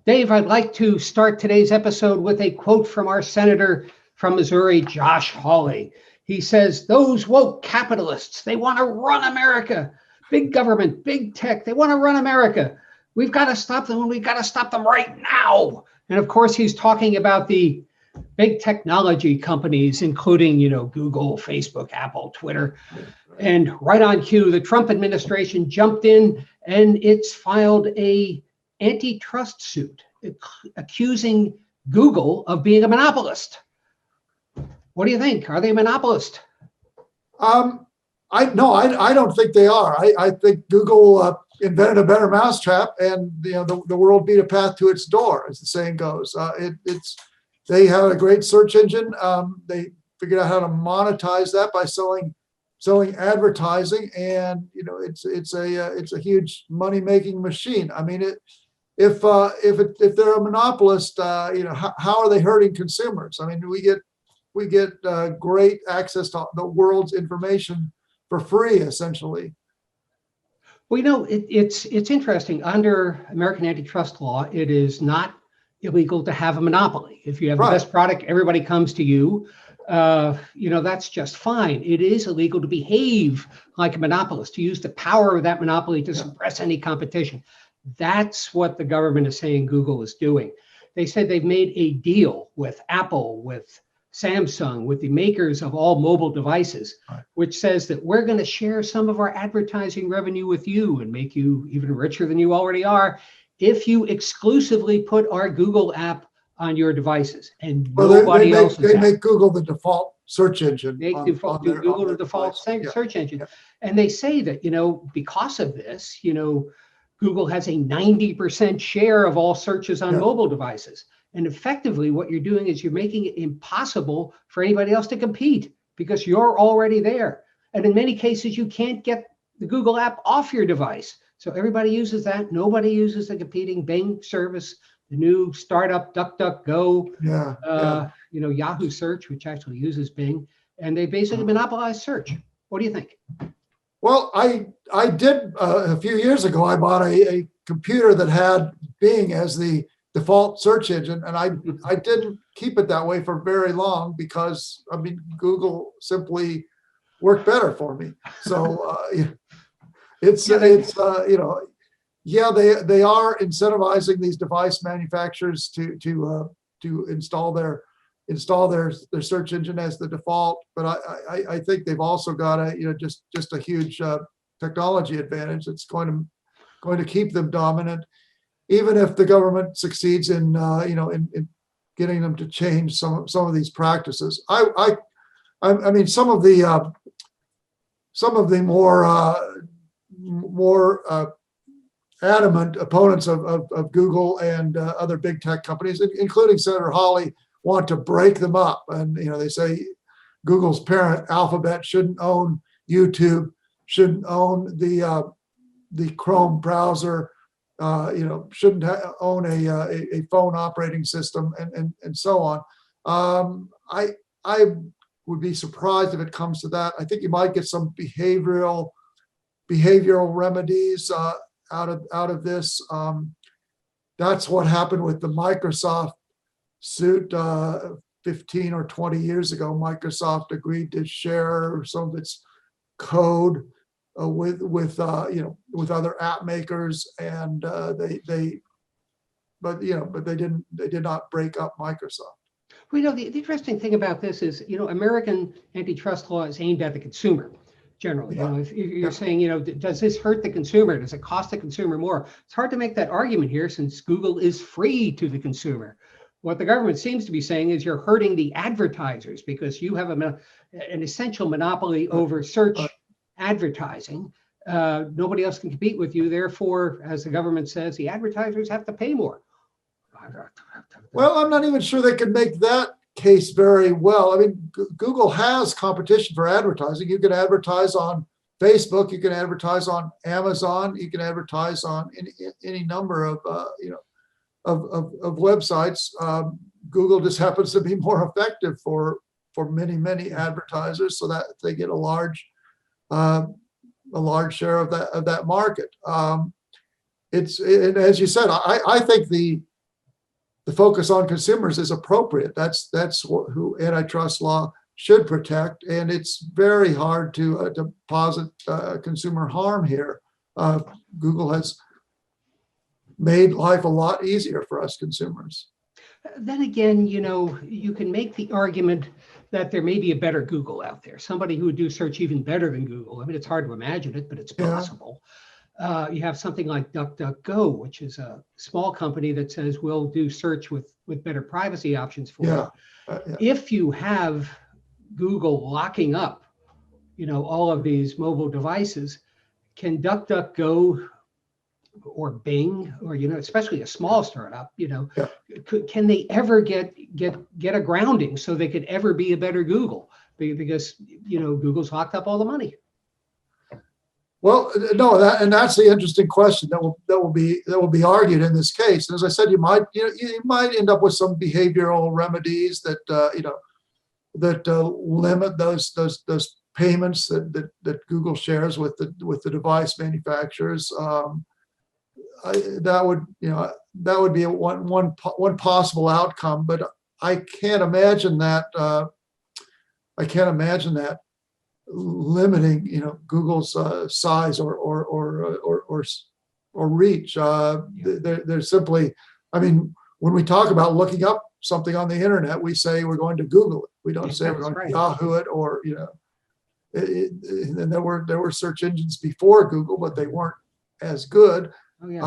Dave, I'd like to start today's episode with a quote from our senator from Missouri, Josh Hawley. He says, those woke capitalists, they want to run America. Big government, big tech, they want to run America. We've got to stop them, and we've got to stop them right now. And of course, he's talking about the big technology companies, including, Google, Facebook, Apple, Twitter. And right on cue, the Trump administration jumped in and it's filed a antitrust suit accusing Google of being a monopolist. What do you think? Are they a monopolist? I don't think they are. I think Google invented a better mousetrap, and the world beat a path to its door, as the saying goes. They have a great search engine. They figured out how to monetize that by selling advertising, and it's a huge money making machine. I mean, if they're a monopolist, how are they hurting consumers? I mean, we get great access to the world's information for free, essentially. Well, it's interesting. Under American antitrust law, it is not illegal to have a monopoly. If you have the best product, everybody comes to you. That's just fine. It is illegal to behave like a monopolist, to use the power of that monopoly to suppress any competition. That's what the government is saying Google is doing. They said they've made a deal with Apple, with Samsung, with the makers of all mobile devices, which says that we're going to share some of our advertising revenue with you and make you even richer than you already are if you exclusively put our Google app on your devices and nobody else's. They make Google the default search engine. Google the default search engine. Yeah. And they say that, because of this, Google has a 90% share of all searches on mobile devices. And effectively, what you're doing is you're making it impossible for anybody else to compete because you're already there. And in many cases, you can't get the Google app off your device. So everybody uses that. Nobody uses the competing Bing service, the new startup DuckDuckGo, Yahoo Search, which actually uses Bing. And they basically monopolize search. What do you think? Well, I did a few years ago. I bought a computer that had Bing as the default search engine, and I didn't keep it that way for very long because Google simply worked better for me. So they are incentivizing these device manufacturers to install their search engine as the default, but I think they've also got just a huge technology advantage that's going to keep them dominant, even if the government succeeds in getting them to change some of these practices. I mean some of the more adamant opponents of Google and other big tech companies, including Senator Hawley, want to break them up. And they say Google's parent Alphabet shouldn't own YouTube, shouldn't own the Chrome browser, shouldn't own a phone operating system, and so on. I would be surprised if it comes to that. I think you might get some behavioral remedies out of this. That's what happened with the Microsoft suit 15 or 20 years ago. Microsoft agreed to share some of its code with other app makers, and they did not break up Microsoft. Well, the interesting thing about this is, American antitrust law is aimed at the consumer generally. If you're saying, does this hurt the consumer? Does it cost the consumer more? It's hard to make that argument here since Google is free to the consumer. What the government seems to be saying is you're hurting the advertisers because you have an essential monopoly over search advertising. Nobody else can compete with you. Therefore, as the government says, the advertisers have to pay more. Well, I'm not even sure they can make that case very well. I mean, Google has competition for advertising. You can advertise on Facebook, you can advertise on Amazon, you can advertise on any number of websites. Google just happens to be more effective for many advertisers, so that they get a large share of that market. It's as you said. I think the focus on consumers is appropriate. That's who antitrust law should protect, and it's very hard to posit consumer harm here. Google has made life a lot easier for us consumers. Then again, you can make the argument that there may be a better Google out there, somebody who would do search even better than Google. I mean, it's hard to imagine it, but it's possible. You have something like DuckDuckGo, which is a small company that says we'll do search with better privacy options for you. If you have Google locking up, all of these mobile devices, can DuckDuckGo or Bing, or especially a small startup, can they ever get a grounding so they could ever be a better Google? Because Google's locked up all the money. Well, no, that's the interesting question that will be argued in this case. And as I said, you might end up with some behavioral remedies that limit those payments that Google shares with the device manufacturers. That would be one possible outcome, but I can't imagine that. Limiting, Google's size or reach. They're simply, I mean, when we talk about looking up something on the internet, we say we're going to Google it. We don't say we're going to Yahoo it, or and there were search engines before Google, but they weren't as good. They've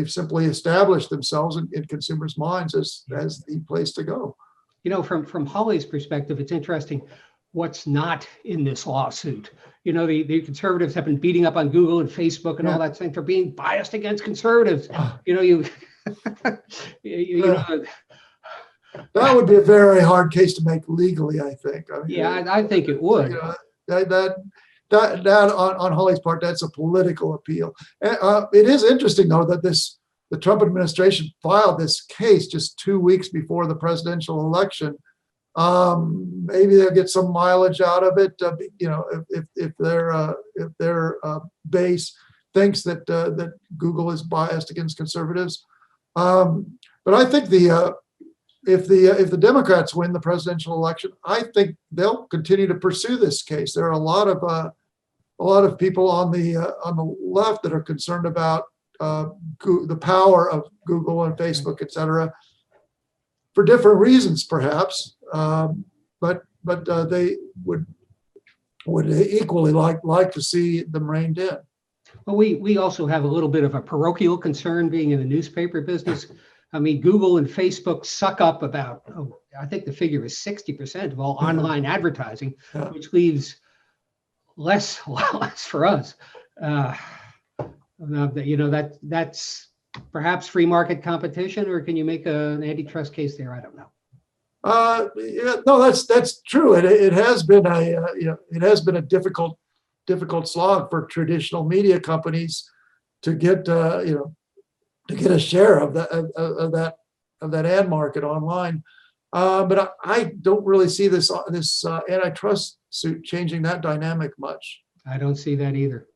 simply established themselves in consumers' minds as the place to go. From Holly's perspective, it's interesting what's not in this lawsuit. The conservatives have been beating up on Google and Facebook and all that thing for being biased against conservatives. That would be a very hard case to make legally, I think. I mean, I think it would. That on Holly's part, that's a political appeal. It is interesting, though, that the Trump administration filed this case just 2 weeks before the presidential election. Maybe they'll get some mileage out of it. If their base thinks that Google is biased against conservatives. But I think if the Democrats win the presidential election, I think they'll continue to pursue this case. There are a lot of people on the left that are concerned about the power of Google and Facebook, et cetera, for different reasons, perhaps. But they would equally like to see them reined in. Well, we also have a little bit of a parochial concern being in the newspaper business. I mean, Google and Facebook suck up about, I think the figure is 60% of all online advertising, which leaves less for us. That's perhaps free market competition, or can you make an antitrust case there? I don't know. No, that's true. It has been a difficult slog for traditional media companies to get a share of that ad market online. But I don't really see this antitrust suit changing that dynamic much. I don't see that either.